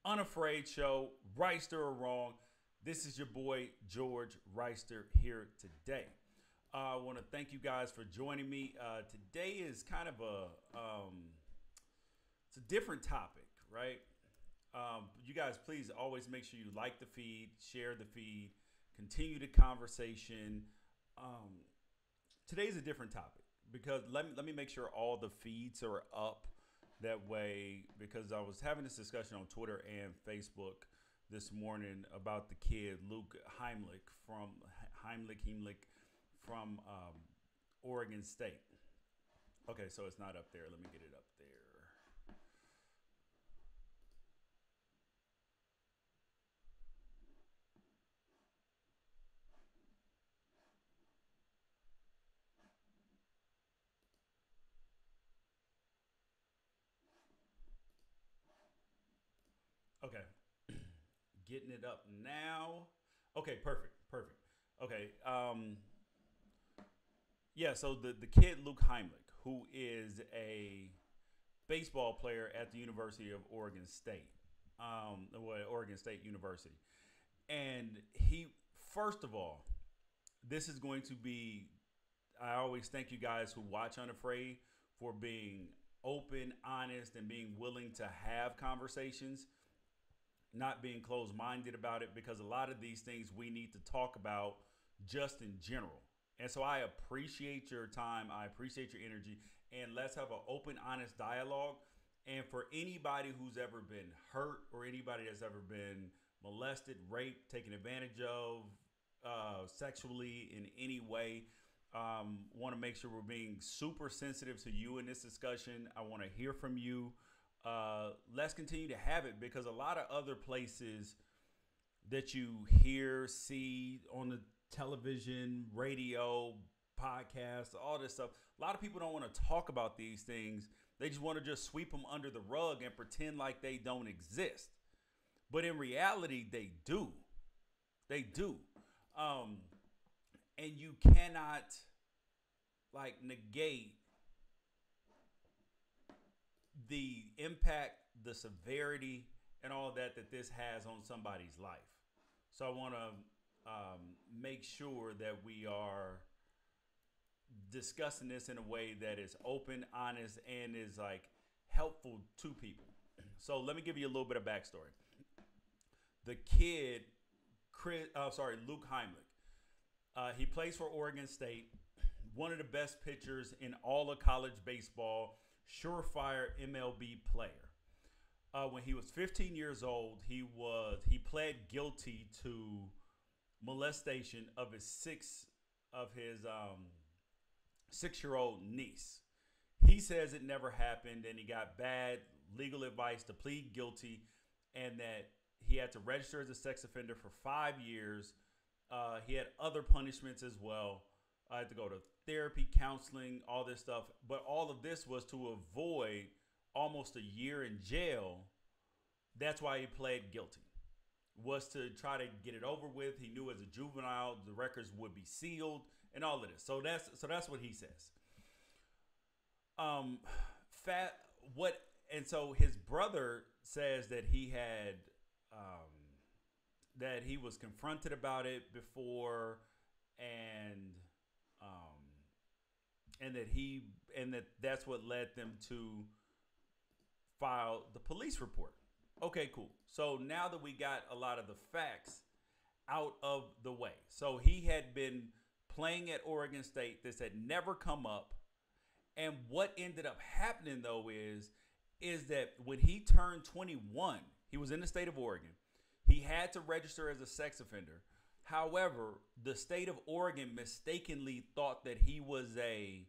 Unafraid Show, Reister or Wrong. This is your boy George Reister here today. I want to thank you guys for joining me. Today is kind of it's a different topic, right? You guys, please always make sure you like the feed, share the feed, continue the conversation. Today's a different topic because let me make sure all the feeds are up that way, because I was having this discussion on Twitter and Facebook this morning about the kid Luke Heimlich from Oregon State. Okay, so it's not up there. Let me get it up there. Okay, getting it up now. Okay, perfect. Okay, yeah. So the kid Luke Heimlich, who is a baseball player at the University of Oregon State, Oregon State University, and he, first of all, this is going to be. I always thank you guys who watch Unafraid for being open, honest, and being willing to have conversations, not being closed-minded about it, because a lot of these things we need to talk about just in general. And so I appreciate your time. I appreciate your energy. And let's have an open, honest dialogue. And for anybody who's ever been hurt or anybody that's ever been molested, raped, taken advantage of sexually in any way, want to make sure we're being super sensitive to you in this discussion. I want to hear from you. Let's continue to have it, because a lot of other places that you hear, see on the television, radio, podcasts, all this stuff, a lot of people don't want to talk about these things. They just want to just sweep them under the rug and pretend like they don't exist. But in reality, they do. They do. And you cannot negate the impact, the severity, and all that this has on somebody's life. So I want to make sure that we are discussing this in a way that is open, honest, and is helpful to people. So let me give you a little bit of backstory. The kid, Luke Heimlich, he plays for Oregon State, one of the best pitchers in all of college baseball, surefire MLB player. When he was 15 years old, he pled guilty to molestation of his 6-year-old niece. He says it never happened, and he got bad legal advice to plead guilty, and that he had to register as a sex offender for 5 years. He had other punishments as well. I had to go to therapy, counseling, all this stuff. But all of this was to avoid almost a year in jail. That's why he pled guilty, was to try to get it over with. He knew as a juvenile the records would be sealed and all of this. So that's what he says. And so his brother says that he had that he was confronted about it before, and that's what led them to file the police report. Okay, cool. So now that we got a lot of the facts out of the way. So he had been playing at Oregon State. This had never come up. And what ended up happening, though, is that when he turned 21, he was in the state of Oregon. He had to register as a sex offender. However, the state of Oregon mistakenly thought that he was a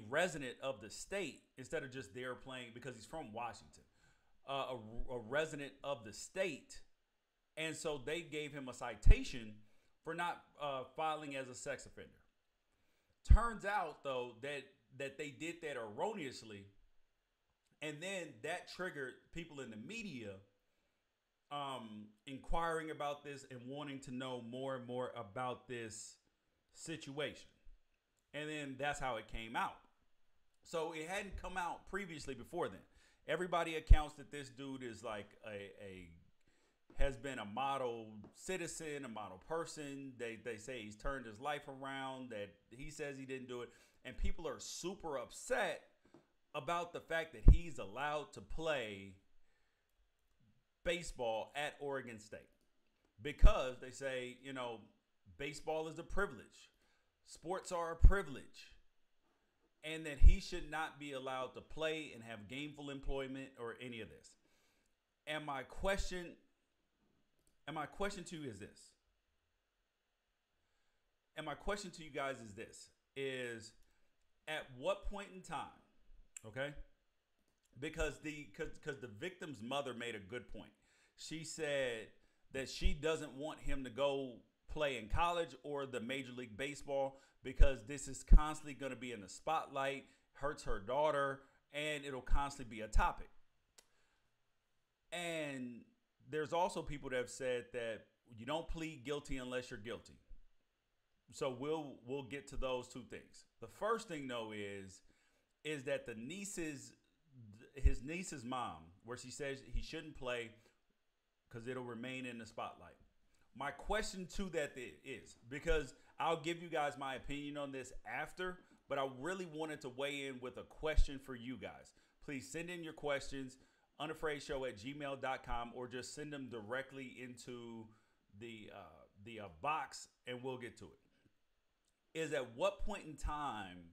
resident of the state instead of just there playing, because he's from Washington, a resident of the state. And so they gave him a citation for not filing as a sex offender. Turns out, though, that they did that erroneously. And then that triggered people in the media inquiring about this and wanting to know more and more about this situation. And then that's how it came out. So it hadn't come out previously before then. Everybody accounts that this dude is like a has been a model citizen, a model person. They say he's turned his life around, that he says he didn't do it. And people are super upset about the fact that he's allowed to play baseball at Oregon State because they say, baseball is a privilege. Sports are a privilege. And that he should not be allowed to play and have gainful employment or any of this. And my question to you is this. And my question to you guys is this. Is at what point in time, okay? Because the victim's mother made a good point. She said that she doesn't want him to go play in college or the Major League Baseball because this is constantly going to be in the spotlight, hurts her daughter, and it'll constantly be a topic. And there's also people that have said that you don't plead guilty unless you're guilty. So we'll get to those two things. The first thing though is that his niece's mom, where she says he shouldn't play because it'll remain in the spotlight. My question to that is, because I'll give you guys my opinion on this after, but I really wanted to weigh in with a question for you guys. Please send in your questions, unafraidshow@gmail.com, or just send them directly into the box and we'll get to it. Is at what point in time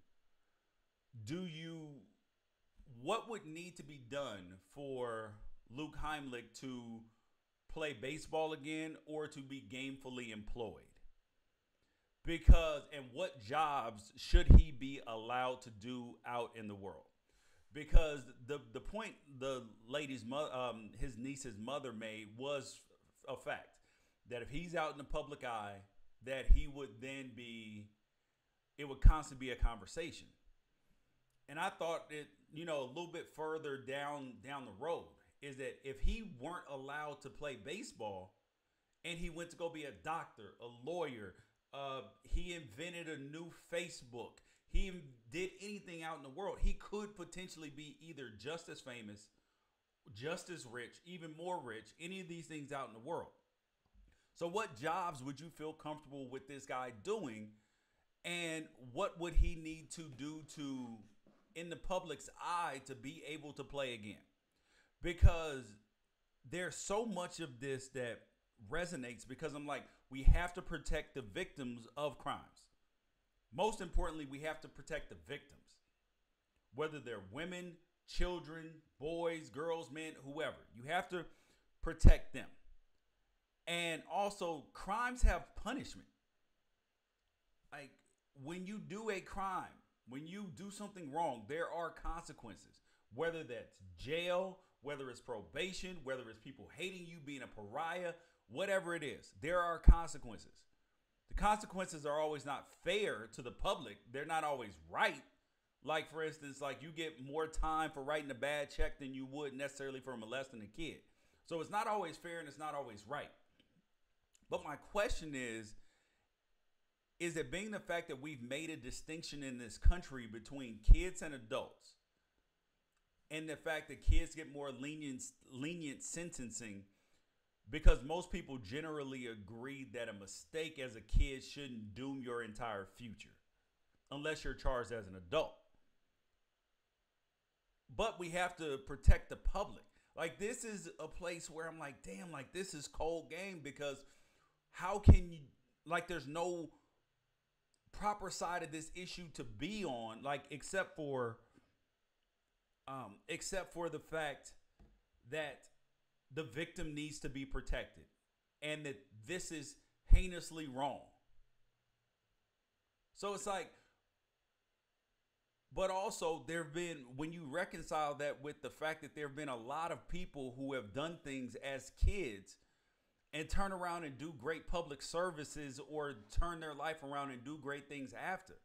what would need to be done for Luke Heimlich to play baseball again or to be gainfully employed? And what jobs should he be allowed to do out in the world? Because the point the lady's his niece's mother made was a fact that if he's out in the public eye, that he would then it would constantly be a conversation. And I thought that, a little bit further down the road is that if he weren't allowed to play baseball and he went to go be a doctor, a lawyer, he invented a new Facebook, he did anything out in the world, he could potentially be either just as famous, just as rich, even more rich, any of these things out in the world. So what jobs would you feel comfortable with this guy doing? And what would he need to do in the public's eye to be able to play again? Because there's so much of this that resonates, because I'm like, we have to protect the victims of crimes. Most importantly, we have to protect the victims, whether they're women, children, boys, girls, men, whoever. You have to protect them. And also, crimes have punishment. Like, when you do a crime, when you do something wrong, there are consequences, whether that's jail, whether it's probation, whether it's people hating you, being a pariah, whatever it is, there are consequences. The consequences are always not fair to the public. They're not always right. Like, for instance, like you get more time for writing a bad check than you would necessarily for molesting a kid. So it's not always fair and it's not always right. But my question is it being the fact that we've made a distinction in this country between kids and adults, and the fact that kids get more lenient sentencing, because most people generally agree that a mistake as a kid shouldn't doom your entire future unless you're charged as an adult. But we have to protect the public. Like, this is a place where I'm like, damn, like, this is cold game, because how can you, like, there's no proper side of this issue to be on, like, except for the fact that the victim needs to be protected and that this is heinously wrong. So it's like, but also there have been, when you reconcile that with the fact that there have been a lot of people who have done things as kids and turn around and do great public services or turn their life around and do great things after.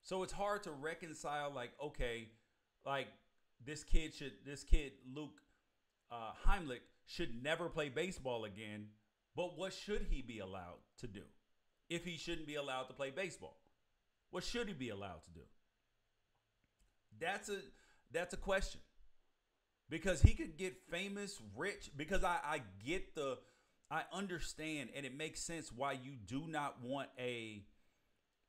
So it's hard to reconcile, like, okay, like this kid, Luke Heimlich, should never play baseball again. But what should he be allowed to do if he shouldn't be allowed to play baseball? What should he be allowed to do? That's a question. because he could get famous, rich. Because I get I understand, and it makes sense why you do not want a.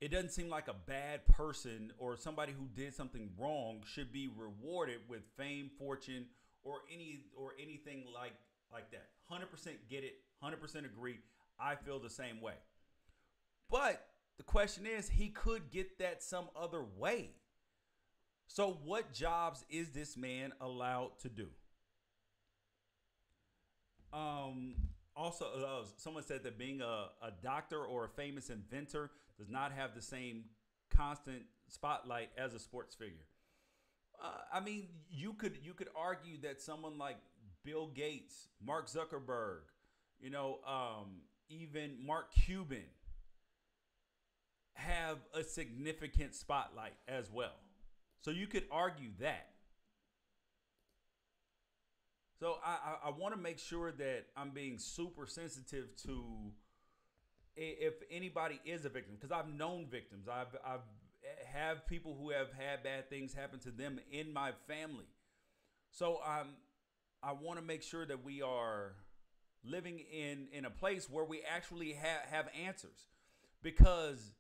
It doesn't seem like a bad person or somebody who did something wrong should be rewarded with fame, fortune, or anything like that. 100% get it. 100% agree. I feel the same way. But the question is, he could get that some other way. So, what jobs is this man allowed to do? Um, Also, someone said that being a doctor or a famous inventor does not have the same constant spotlight as a sports figure. I mean, you could argue that someone like Bill Gates, Mark Zuckerberg, even Mark Cuban have a significant spotlight as well. So you could argue that. So I want to make sure that I'm being super sensitive to if anybody is a victim, because I've known victims. I've have people who have had bad things happen to them in my family. So I want to make sure that we are living in a place where we actually have answers, because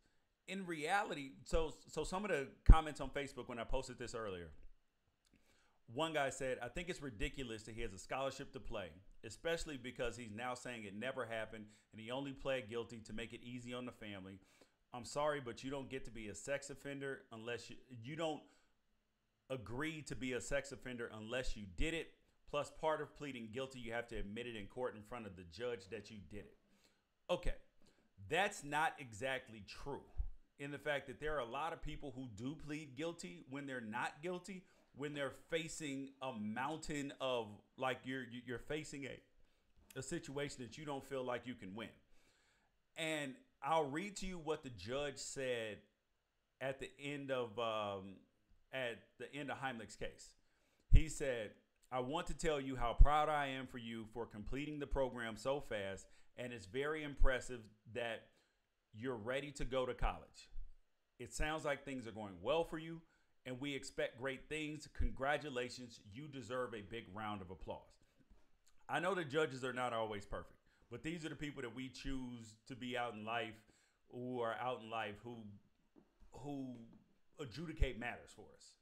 in reality, so some of the comments on Facebook when I posted this earlier, one guy said, I think it's ridiculous that he has a scholarship to play, especially because he's now saying it never happened and he only pled guilty to make it easy on the family. I'm sorry, but you don't get to be a sex offender unless you don't agree to be a sex offender unless you did it. Plus, part of pleading guilty, you have to admit it in court in front of the judge that you did it. Okay, that's not exactly true, in the fact that there are a lot of people who do plead guilty when they're not guilty, when they're facing a mountain of, like, you're facing a situation that you don't feel like you can win. And I'll read to you what the judge said at the end of Heimlich's case. He said, I want to tell you how proud I am for you for completing the program so fast, and it's very impressive that you're ready to go to college. It sounds like things are going well for you, and we expect great things. Congratulations. You deserve a big round of applause. I know the judges are not always perfect, but these are the people that we choose to be out in life, who are out in life, who adjudicate matters for us.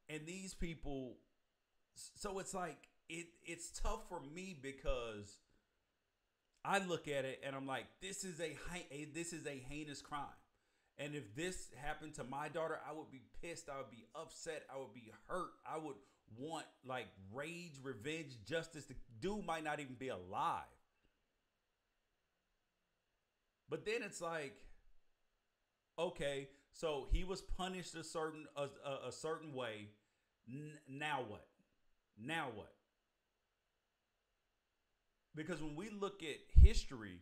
And these people, so it's like, it's tough for me because I look at it and I'm like, this is a heinous crime. And if this happened to my daughter, I would be pissed. I would be upset. I would be hurt. I would want, like, rage, revenge, justice. The dude might not even be alive. But then it's like, okay, so he was punished a certain way. Now what? Now what? Because when we look at history,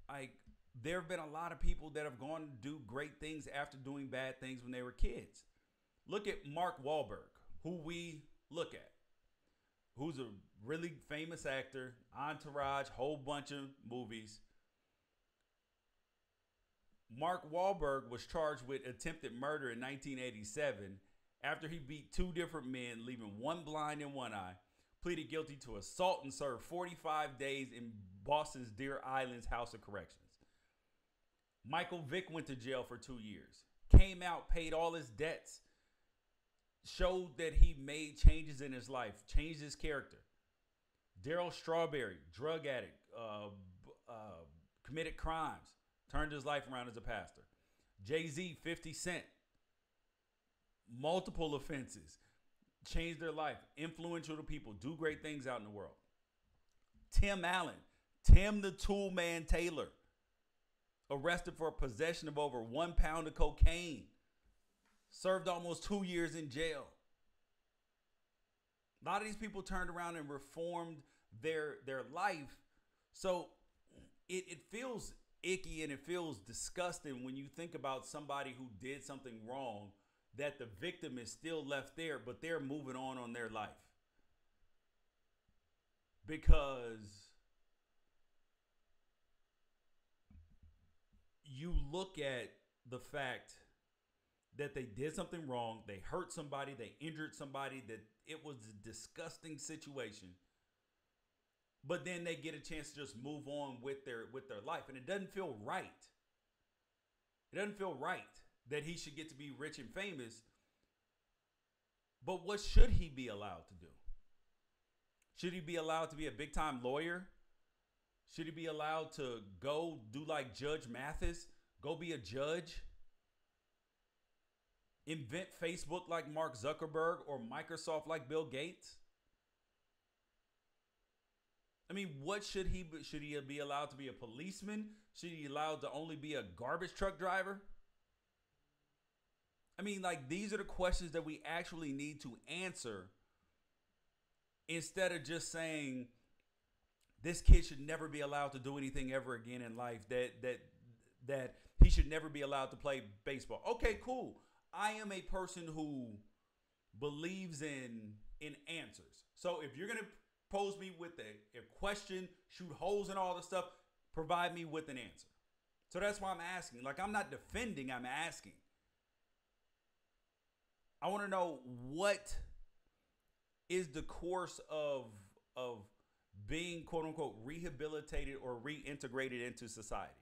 like, there have been a lot of people that have gone to do great things after doing bad things when they were kids. Look at Mark Wahlberg, who we look at, who's a really famous actor, Entourage, whole bunch of movies. Mark Wahlberg was charged with attempted murder in 1987 after he beat two different men, leaving one blind in one eye, pleaded guilty to assault and served 45 days in Boston's Deer Island's House of Corrections. Michael Vick went to jail for 2 years, came out, paid all his debts, showed that he made changes in his life, changed his character. Daryl Strawberry, drug addict, committed crimes, turned his life around as a pastor. Jay-Z, 50 Cent, multiple offenses, changed their life, influential to people, do great things out in the world. Tim Allen, Tim the Tool Man Taylor, arrested for possession of over 1 pound of cocaine, served almost 2 years in jail. A lot of these people turned around and reformed their life. So it feels icky and it feels disgusting when you think about somebody who did something wrong, that the victim is still left there, but they're moving on their life. Because you look at the fact that they did something wrong, they hurt somebody, they injured somebody, that it was a disgusting situation. But then they get a chance to just move on with their life, and it doesn't feel right. It doesn't feel right that he should get to be rich and famous. But what should he be allowed to do? Should he be allowed to be a big time lawyer? Should he be allowed to go do like Judge Mathis? Go be a judge? Invent Facebook like Mark Zuckerberg or Microsoft like Bill Gates? I mean, what should he be? Should he be allowed to be a policeman? Should he be allowed to only be a garbage truck driver? I mean, like, these are the questions that we actually need to answer, instead of just saying this kid should never be allowed to do anything ever again in life, that he should never be allowed to play baseball. Okay, cool. I am a person who believes in answers. So if you're going to pose me with a question, shoot holes in all the stuff, provide me with an answer. So that's why I'm asking. Like, I'm not defending, I'm asking. I want to know, what is the course of being, quote unquote, rehabilitated or reintegrated into society?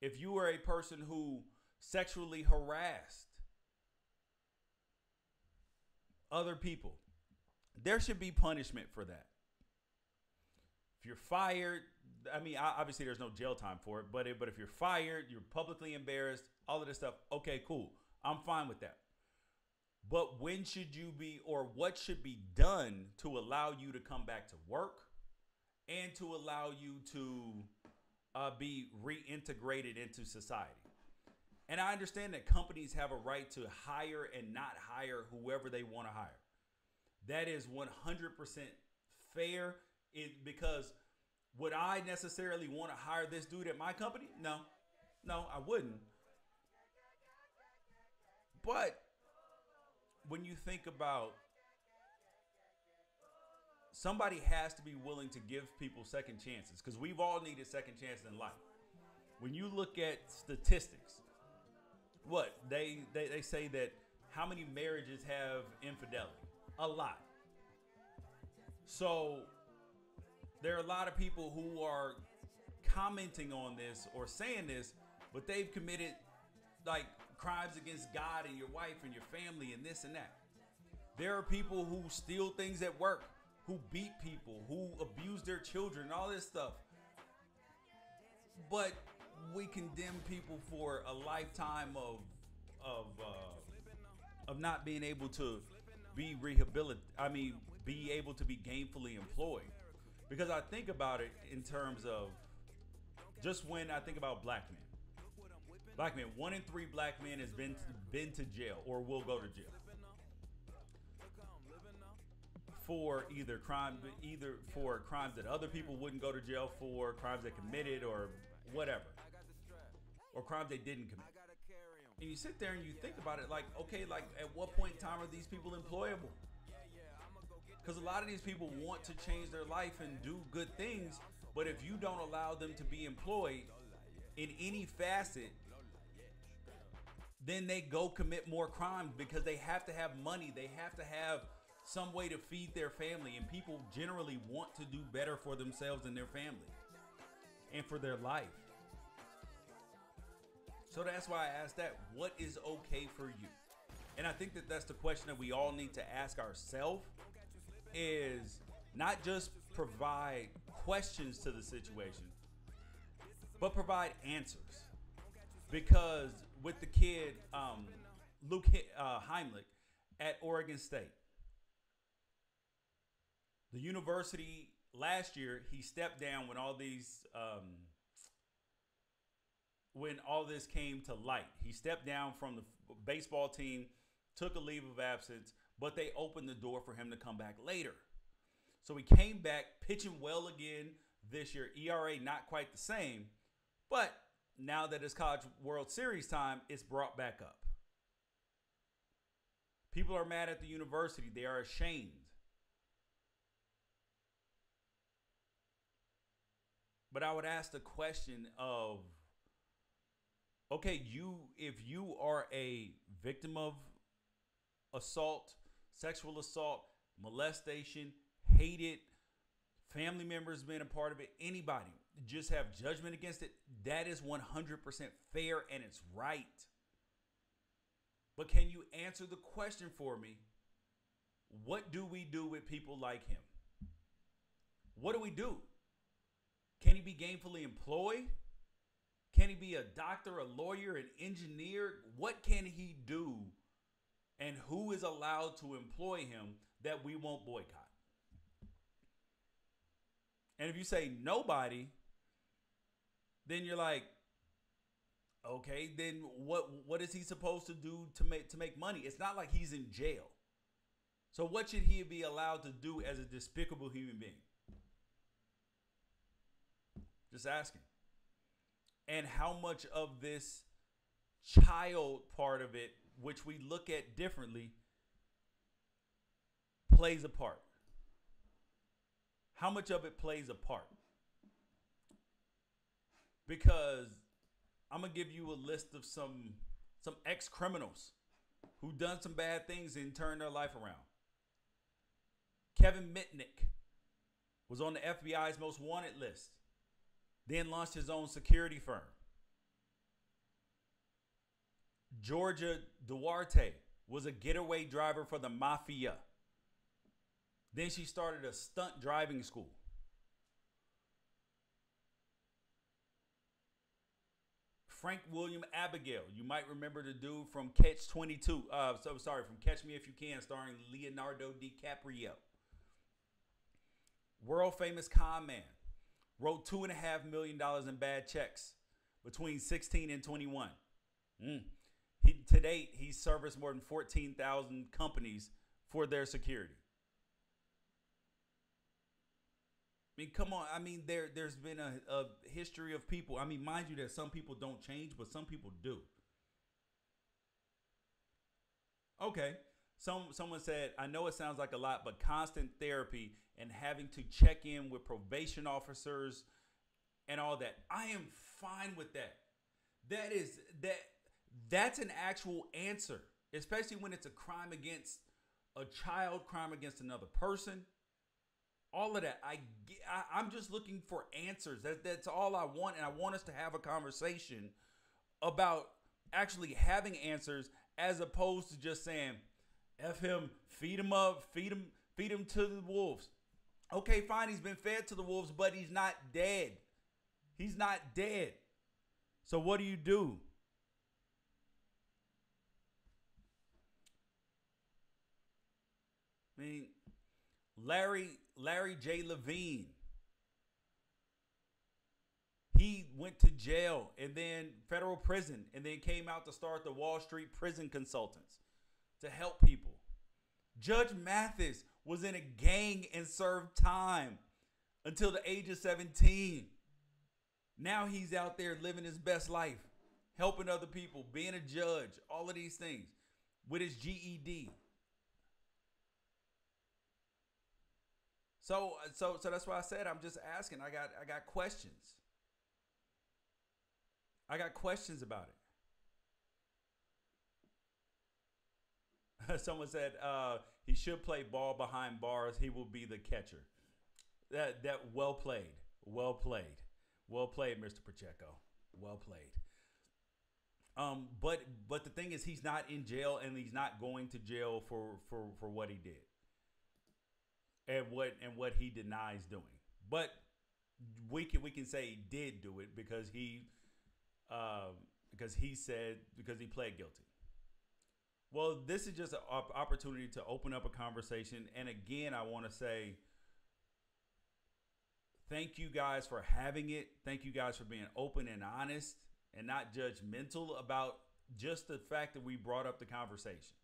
If you are a person who sexually harassed other people, there should be punishment for that. If you're fired, I mean, obviously there's no jail time for it, but if you're fired, you're publicly embarrassed, all of this stuff, okay, cool. I'm fine with that. But when should you be, or what should be done to allow you to come back to work and to allow you to be reintegrated into society? And I understand that companies have a right to hire and not hire whoever they want to hire. That is 100% fair. Because would I necessarily want to hire this dude at my company? No, I wouldn't. But when you think about, somebody has to be willing to give people second chances, because we've all needed second chances in life. When you look at statistics, what they say that how many marriages have infidelity? A lot. So there are a lot of people who are commenting on this or saying this, but they've committed like crimes against God and your wife and your family and this and that. There are people who steal things at work, who beat people, who abuse their children, and all this stuff. But we condemn people for a lifetime of not being able to be rehabilitated. I mean, be able to be gainfully employed. Because I think about it in terms of, just when I think about black men. Black men, 1 in 3 black men has been to jail or will go to jail for either for crimes that other people wouldn't go to jail for, crimes they committed or whatever, or crimes they didn't commit. And you sit there and you think about it like, okay, like, at what point in time are these people employable? Because a lot of these people want to change their life and do good things, but if you don't allow them to be employed in any facet, then they go commit more crimes, because they have to have money. They have to have some way to feed their family. And people generally want to do better for themselves and their family and for their life. So that's why I asked that. What is okay for you? And I think that that's the question that we all need to ask ourselves, is not just provide questions to the situation, but provide answers. Because with the kid, Luke Heimlich at Oregon State, the university last year, he stepped down when all this came to light. He stepped down from the baseball team, took a leave of absence, but they opened the door for him to come back later. So he came back pitching well again this year. ERA not quite the same, but now that it's College World Series time, it's brought back up. People are mad at the university. They are ashamed. But I would ask the question of, Okay, if you are a victim of assault, sexual assault, molestation, hated, family members being a part of it, anybody just have judgment against it, that is 100% fair and it's right. But can you answer the question for me? What do we do with people like him? What do we do? Can he be gainfully employed? Can he be a doctor, a lawyer, an engineer? What can he do? And who is allowed to employ him that we won't boycott? And if you say nobody, then you're like, okay, then what is he supposed to do to make money? It's not like he's in jail. So what should he be allowed to do as a despicable human being? Just asking. And how much of this child part of it, which we look at differently, plays a part? How much of it plays a part? Because I'm gonna give you a list of some ex-criminals who done some bad things and turned their life around. Kevin Mitnick was on the FBI's most wanted list, then launched his own security firm. Georgia Duarte was a getaway driver for the mafia. Then she started a stunt driving school. Frank William Abigail, you might remember the dude from Catch 22. From Catch Me If You Can, starring Leonardo DiCaprio. World famous con man, wrote $2.5 million in bad checks between 16 and 21. To date, he's serviced more than 14,000 companies for their security. I mean, come on. I mean, there's been a history of people. I mean, mind you that some people don't change, but some people do. Okay. Someone said, I know it sounds like a lot, but constant therapy and having to check in with probation officers and all that. I am fine with that. That's an actual answer, especially when it's a crime against a child, crime against another person. All of that. I'm just looking for answers. That's all I want. And I want us to have a conversation about actually having answers as opposed to just saying, F him, feed him up, feed him to the wolves. Okay, fine. He's been fed to the wolves, but he's not dead. He's not dead. So what do? I mean, Larry J. Levine. He went to jail and then federal prison and then came out to start the Wall Street Prison Consultants to help people. Judge Mathis was in a gang and served time until the age of 17. Now he's out there living his best life, helping other people, being a judge, all of these things with his GED. So that's why I said I'm just asking. I got questions. I got questions about it. Someone said he should play ball behind bars. He will be the catcher. That well played, Mr. Pacheco. Well played. But the thing is, he's not in jail and he's not going to jail for what he did. And what he denies doing, but we can say he did do it because he pled guilty. Well, this is just an opportunity to open up a conversation, and again, I want to say thank you guys for having it. Thank you guys for being open and honest and not judgmental about just the fact that we brought up the conversation.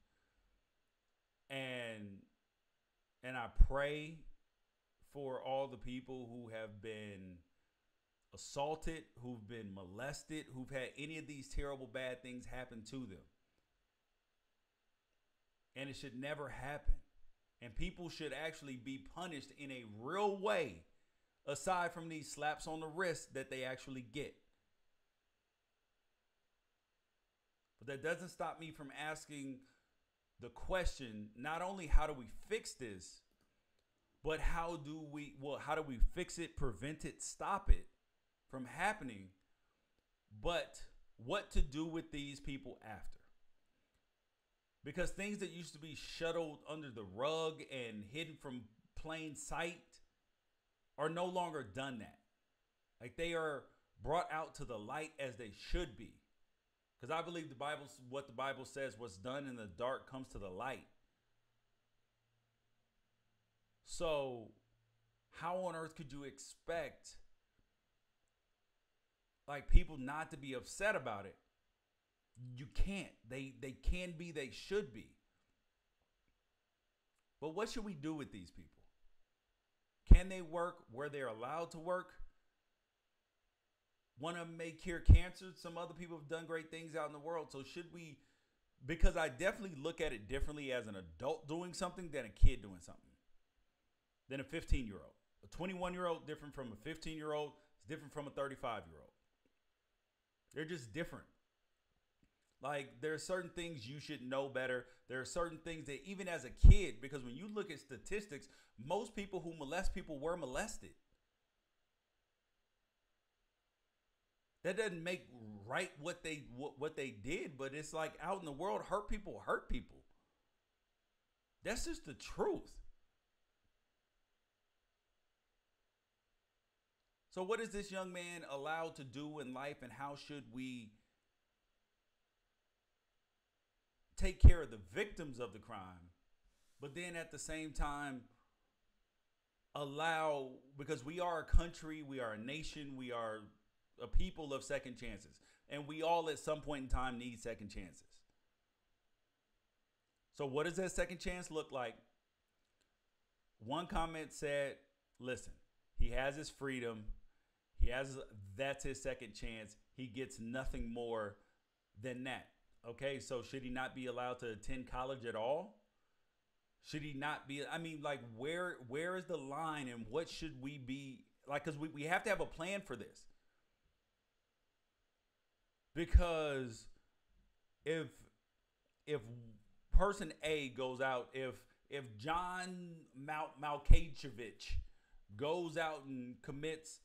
And I pray for all the people who have been assaulted, who've been molested, who've had any of these terrible bad things happen to them. And it should never happen. And people should actually be punished in a real way, aside from these slaps on the wrist that they actually get. But that doesn't stop me from asking the question, not only how do we fix this, but how do we fix it, prevent it, stop it from happening, but what to do with these people after. Because things that used to be shuttled under the rug and hidden from plain sight are no longer done that. Like they are brought out to the light as they should be. Because I believe what the Bible says, what's done in the dark comes to the light. So how on earth could you expect like people not to be upset about it? You can't. They can be, they should be. But what should we do with these people? Can they work where they're allowed to work? One of them may cure cancer. Some other people have done great things out in the world. So should we, because I definitely look at it differently as an adult doing something than a kid doing something. Than a 15-year-old. A 21-year-old different from a 15-year-old. It's different from a 35-year-old. They're just different. Like there are certain things you should know better. There are certain things that even as a kid, because when you look at statistics, most people who molest people were molested. That doesn't make right what they did, but it's like out in the world, hurt people hurt people. That's just the truth. So what is this young man allowed to do in life, and how should we take care of the victims of the crime, but then at the same time allow, because we are a country, we are a nation, we are a people of second chances, and we all at some point in time need second chances. So what does that second chance look like? One comment said, listen, he has his freedom. That's his second chance. He gets nothing more than that. Okay, so should he not be allowed to attend college at all? Should he not be? I mean, like, where is the line, and what should we be like? Because we have to have a plan for this. Because if person A goes out, if John Malkavich goes out and commits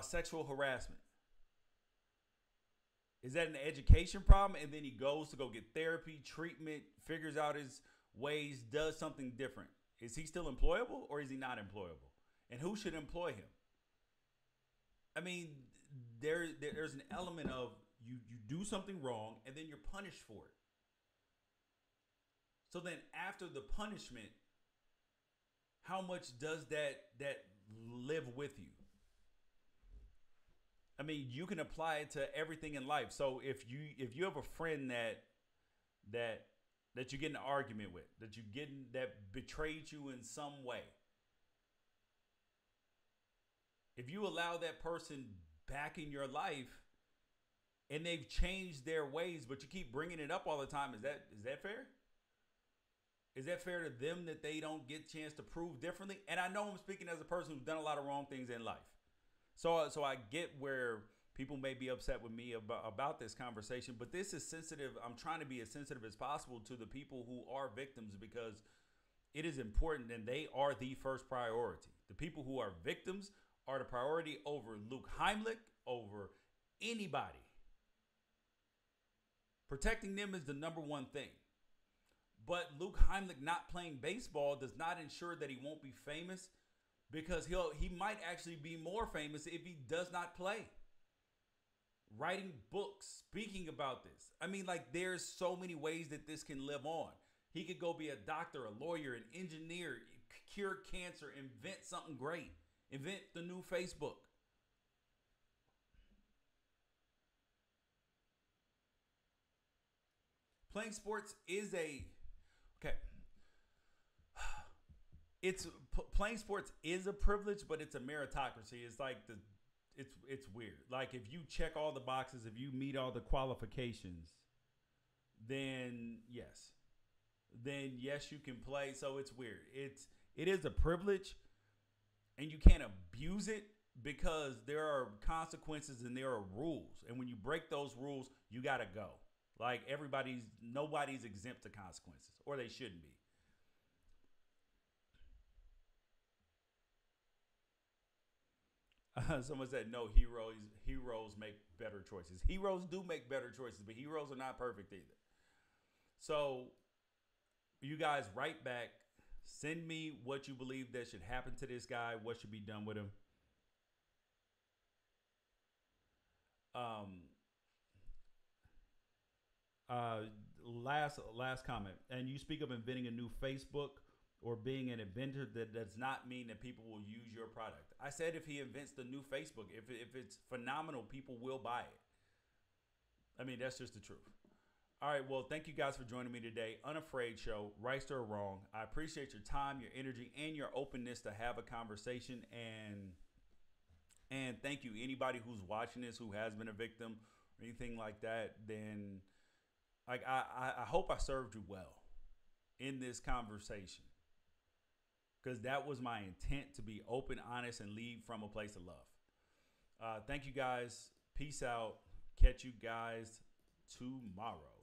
sexual harassment, is that an education problem? And then he goes to go get therapy, treatment, figures out his ways, does something different. Is he still employable, or is he not employable? And who should employ him? I mean, there's an element of you do something wrong and then you're punished for it. So then after the punishment, how much does that live with you? I mean, you can apply it to everything in life. So if you have a friend that you get in an argument with, that betrayed you in some way, if you allow that person back in your life and they've changed their ways, but you keep bringing it up all the time, is that fair? Is that fair to them that they don't get a chance to prove differently? And I know I'm speaking as a person who's done a lot of wrong things in life. So I get where people may be upset with me about this conversation, but this is sensitive. I'm trying to be as sensitive as possible to the people who are victims, because it is important, and they are the first priority. The people who are victims are the priority over Luke Heimlich, over anybody. Protecting them is the number one thing. But Luke Heimlich not playing baseball does not ensure that he won't be famous, because he might actually be more famous if he does not play. Writing books, speaking about this. I mean, like, there's so many ways that this can live on. He could go be a doctor, a lawyer, an engineer, cure cancer, invent something great, invent the new Facebook. Playing sports is playing sports is a privilege, but it's a meritocracy. It's like it's weird. Like, if you check all the boxes, if you meet all the qualifications, then yes you can play. So it's weird. It is a privilege, and you can't abuse it. because there are consequences and there are rules, and when you break those rules, you gotta go. Like nobody's exempt to consequences, or they shouldn't be. Someone said no. Heroes make better choices. Heroes do make better choices, but heroes are not perfect either. So you guys write back. Send me what you believe that should happen to this guy. What should be done with him. Um, uh, last comment. And you speak of inventing a new Facebook or being an inventor. That does not mean that people will use your product. I said if he invents the new Facebook, if it's phenomenal, people will buy it. I mean, that's just the truth. All right. Well, thank you guys for joining me today. Unafraid Show, right or wrong. I appreciate your time, your energy, and your openness to have a conversation. And thank you, anybody who's watching this who has been a victim or anything like that. Then, like, I hope I served you well in this conversation, because that was my intent, to be open, honest, and lead from a place of love. Thank you guys. Peace out. Catch you guys tomorrow.